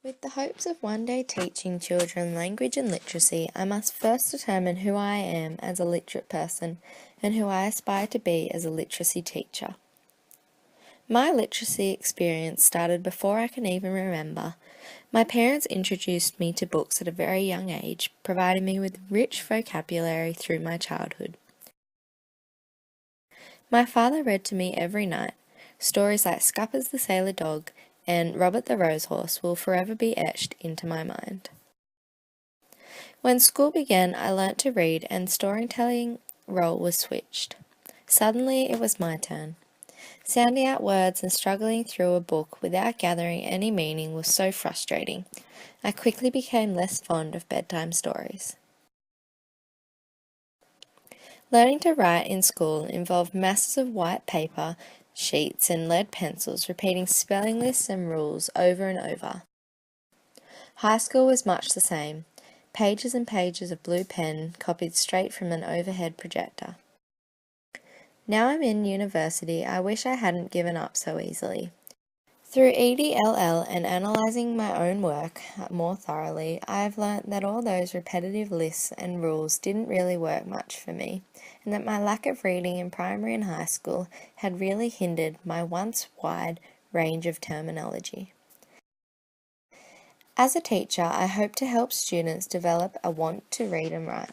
With the hopes of one day teaching children language and literacy, I must first determine who I am as a literate person and who I aspire to be as a literacy teacher. My literacy experience started before I can even remember. My parents introduced me to books at a very young age, providing me with rich vocabulary through my childhood. My father read to me every night. Stories like Scuppers the Sailor Dog and Robert the Rose Horse will forever be etched into my mind. When school began, I learnt to read and storytelling role was switched. Suddenly it was my turn. Sounding out words and struggling through a book without gathering any meaning was so frustrating. I quickly became less fond of bedtime stories. Learning to write in school involved masses of white paper, sheets and lead pencils repeating spelling lists and rules over and over. High school was much the same. Pages and pages of blue pen copied straight from an overhead projector. Now I'm in university, I wish I hadn't given up so easily. Through EDLL and analysing my own work more thoroughly, I've learnt that all those repetitive lists and rules didn't really work much for me, and that my lack of reading in primary and high school had really hindered my once wide range of terminology. As a teacher, I hope to help students develop a want to read and write.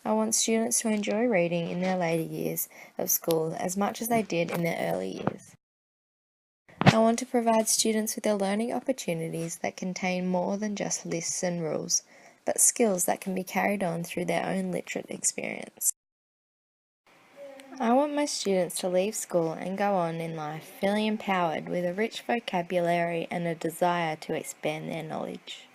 I want students to enjoy reading in their later years of school as much as they did in their early years. I want to provide students with their learning opportunities that contain more than just lists and rules, but skills that can be carried on through their own literate experience. I want my students to leave school and go on in life feeling empowered with a rich vocabulary and a desire to expand their knowledge.